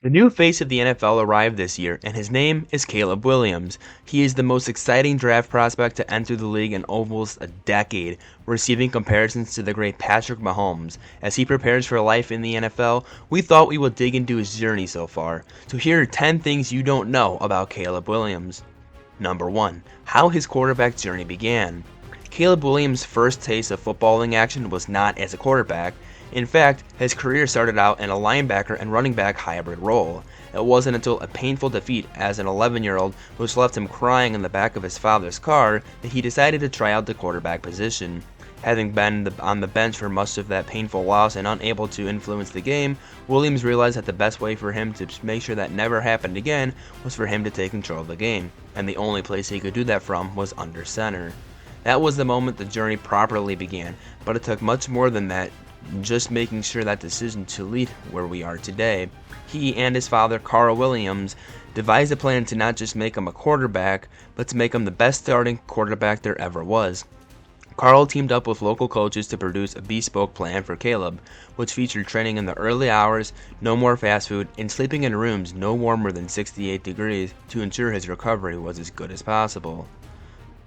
The new face of the NFL arrived this year, and his name is Caleb Williams. He is the most exciting draft prospect to enter the league in almost a decade, receiving comparisons to the great Patrick Mahomes. As he prepares for life in the NFL, we thought we would dig into his journey so far. So here are 10 things you don't know about Caleb Williams. Number 1. How his quarterback journey began. Caleb Williams' first taste of footballing action was not as a quarterback. In fact, his career started out in a linebacker and running back hybrid role. It wasn't until a painful defeat as an 11-year-old, which left him crying in the back of his father's car, that he decided to try out the quarterback position. Having been on the bench for much of that painful loss and unable to influence the game, Williams realized that the best way for him to make sure that never happened again was for him to take control of the game, and the only place he could do that from was under center. That was the moment the journey properly began, but it took much more than that, just making sure that decision to lead where we are today. He and his father, Carl Williams, devised a plan to not just make him a quarterback, but to make him the best starting quarterback there ever was. Carl teamed up with local coaches to produce a bespoke plan for Caleb, which featured training in the early hours, no more fast food, and sleeping in rooms no warmer than 68 degrees to ensure his recovery was as good as possible.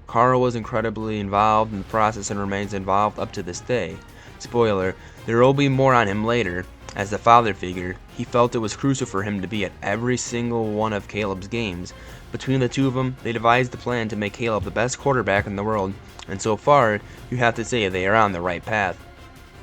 Carl was incredibly involved in the process and remains involved up to this day. Spoiler, there will be more on him later. As the father figure, he felt it was crucial for him to be at every single one of Caleb's games. Between the two of them, they devised a plan to make Caleb the best quarterback in the world, and so far, you have to say they are on the right path.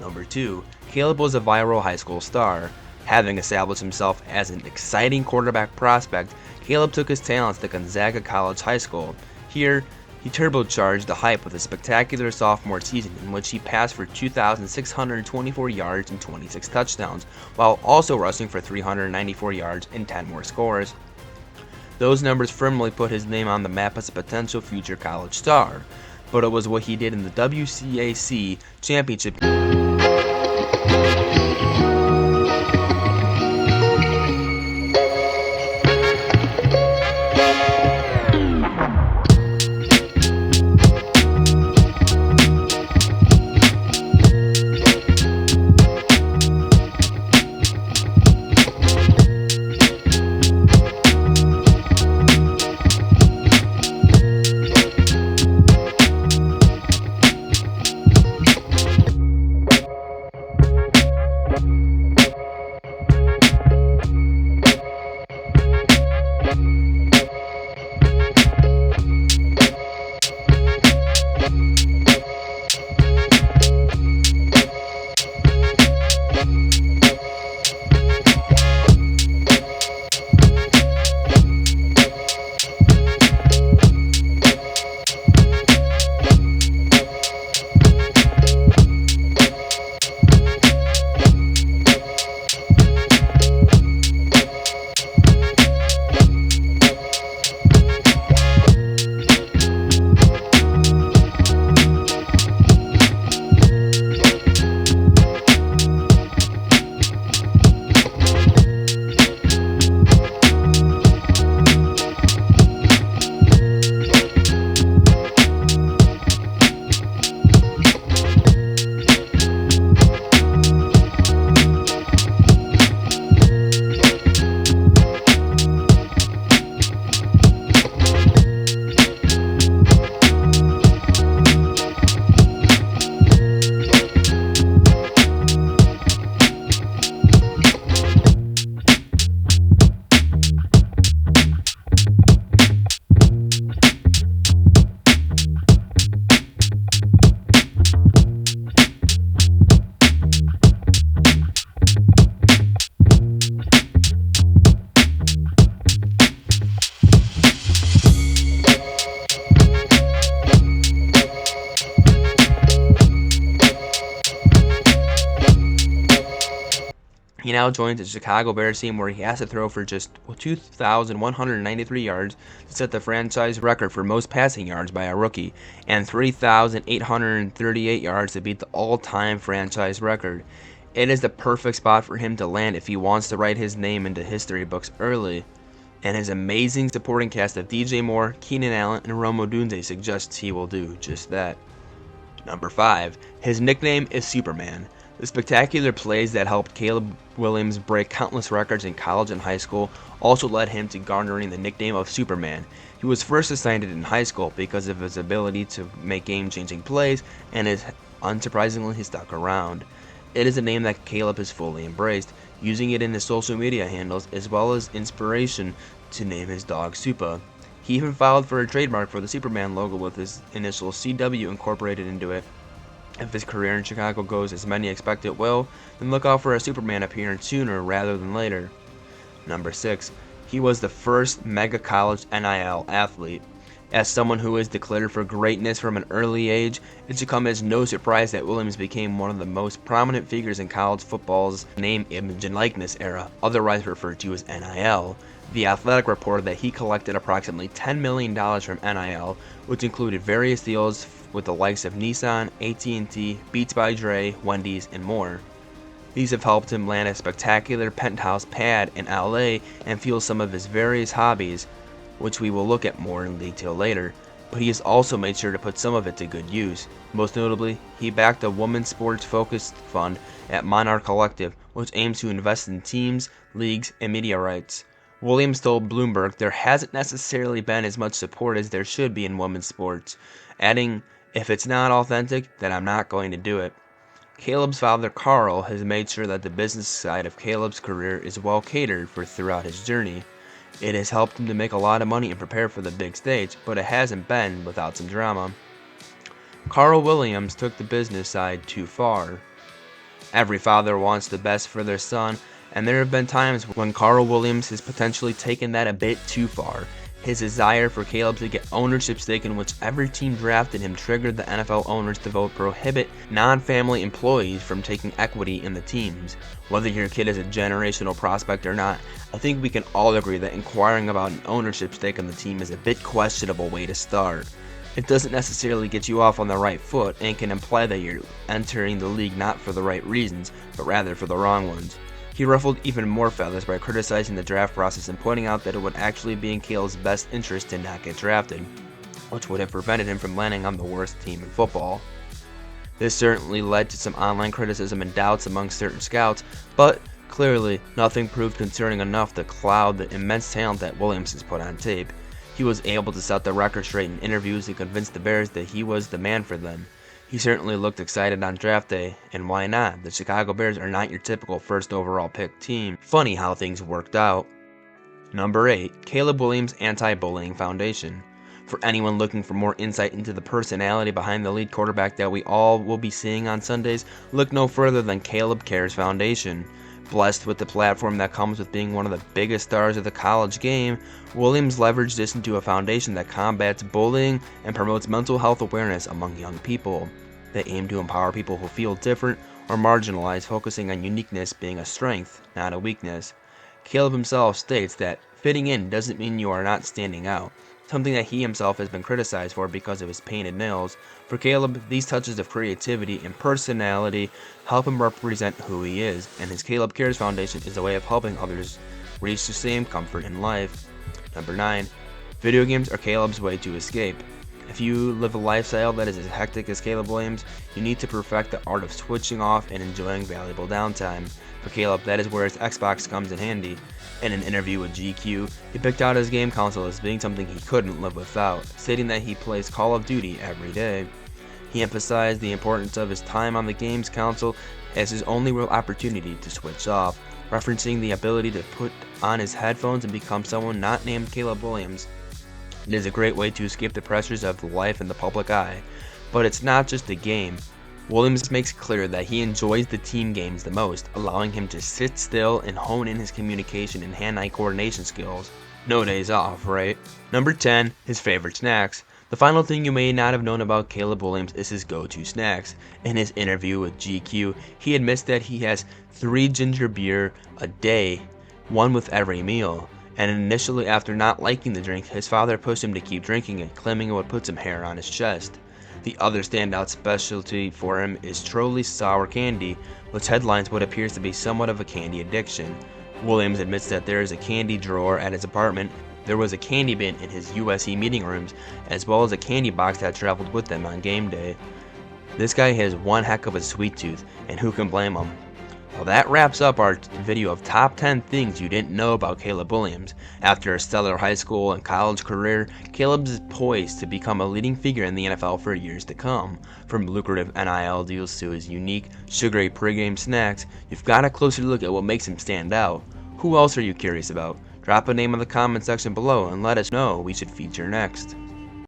Number 2. Caleb was a viral high school star. Having established himself as an exciting quarterback prospect, Caleb took his talents to Gonzaga College High School. Here, he turbocharged the hype with a spectacular sophomore season in which he passed for 2,624 yards and 26 touchdowns, while also rushing for 394 yards and 10 more scores. Those numbers firmly put his name on the map as a potential future college star, but it was what he did in the WCAC championship He now joins the Chicago Bears team where he has to throw for just 2,193 yards to set the franchise record for most passing yards by a rookie, and 3,838 yards to beat the all-time franchise record. It is the perfect spot for him to land if he wants to write his name into history books early. And his amazing supporting cast of DJ Moore, Keenan Allen, and Rome Odunze suggests he will do just that. Number 5. His nickname is Superman. The spectacular plays that helped Caleb Williams break countless records in college and high school also led him to garnering the nickname of Superman. He was first assigned it in high school because of his ability to make game-changing plays, and unsurprisingly, he stuck around. It is a name that Caleb has fully embraced, using it in his social media handles as well as inspiration to name his dog Supa. He even filed for a trademark for the Superman logo with his initial CW incorporated into it. If his career in Chicago goes as many expect it will, then look out for a Superman appearance sooner rather than later. Number 6. He was the first mega college NIL athlete. As someone who is declared for greatness from an early age, it should come as no surprise that Williams became one of the most prominent figures in college football's name, image, and likeness era, otherwise referred to as NIL. The Athletic reported that he collected approximately $10 million from NIL, which included various deals with the likes of Nissan, AT&T, Beats by Dre, Wendy's, and more. These have helped him land a spectacular penthouse pad in LA and fuel some of his various hobbies, which we will look at more in detail later, but he has also made sure to put some of it to good use. Most notably, he backed a women's sports-focused fund at Monarch Collective, which aims to invest in teams, leagues, and media rights. Williams told Bloomberg there hasn't necessarily been as much support as there should be in women's sports, adding, "If it's not authentic, then I'm not going to do it." Caleb's father, Carl, has made sure that the business side of Caleb's career is well catered for throughout his journey. It has helped him to make a lot of money and prepare for the big stage, but it hasn't been without some drama. Carl Williams took the business side too far. Every father wants the best for their son, and there have been times when Carl Williams has potentially taken that a bit too far. His desire for Caleb to get ownership stake in whichever team drafted him triggered the NFL owners to vote prohibit non-family employees from taking equity in the teams. Whether your kid is a generational prospect or not, I think we can all agree that inquiring about an ownership stake in the team is a bit questionable way to start. It doesn't necessarily get you off on the right foot and can imply that you're entering the league not for the right reasons, but rather for the wrong ones. He ruffled even more feathers by criticizing the draft process and pointing out that it would actually be in Caleb's best interest to not get drafted, which would have prevented him from landing on the worst team in football. This certainly led to some online criticism and doubts among certain scouts, but clearly nothing proved concerning enough to cloud the immense talent that Williams has put on tape. He was able to set the record straight in interviews and convince the Bears that he was the man for them. He certainly looked excited on draft day, and why not? The Chicago Bears are not your typical first overall pick team. Funny how things worked out. Number 8. Caleb Williams Anti-Bullying Foundation. For anyone looking for more insight into the personality behind the lead quarterback that we all will be seeing on Sundays, look no further than Caleb Cares Foundation. Blessed with the platform that comes with being one of the biggest stars of the college game, Williams leveraged this into a foundation that combats bullying and promotes mental health awareness among young people. They aim to empower people who feel different or marginalized, focusing on uniqueness being a strength, not a weakness. Caleb himself states that fitting in doesn't mean you are not standing out, something that he himself has been criticized for because of his painted nails. For Caleb, these touches of creativity and personality help him represent who he is, and his Caleb Cares Foundation is a way of helping others reach the same comfort in life. Number 9. Video games are Caleb's way to escape. If you live a lifestyle that is as hectic as Caleb Williams, you need to perfect the art of switching off and enjoying valuable downtime. For Caleb, that is where his Xbox comes in handy. In an interview with GQ, he picked out his game console as being something he couldn't live without, stating that he plays Call of Duty every day. He emphasized the importance of his time on the games console as his only real opportunity to switch off, referencing the ability to put on his headphones and become someone not named Caleb Williams. It is a great way to escape the pressures of life in the public eye, but it's not just a game. Williams makes clear that he enjoys the team games the most, allowing him to sit still and hone in his communication and hand-eye coordination skills. No days off, right? Number 10, his favorite snacks. The final thing you may not have known about Caleb Williams is his go-to snacks. In his interview with GQ, he admits that he has 3 ginger beer a day, one with every meal. And initially, after not liking the drink, his father pushed him to keep drinking it, claiming it would put some hair on his chest. The other standout specialty for him is Trolli's sour candy, which headlines what appears to be somewhat of a candy addiction. Williams admits that there is a candy drawer at his apartment. There was a candy bin in his USC meeting rooms, as well as a candy box that traveled with them on game day. This guy has one heck of a sweet tooth, and who can blame him? Well, that wraps up our video of top 10 things you didn't know about Caleb Williams. After a stellar high school and college career, Caleb is poised to become a leading figure in the NFL for years to come. From lucrative NIL deals to his unique, sugary pregame snacks, you've got a closer look at what makes him stand out. Who else are you curious about? Drop a name in the comment section below and let us know we should feature next.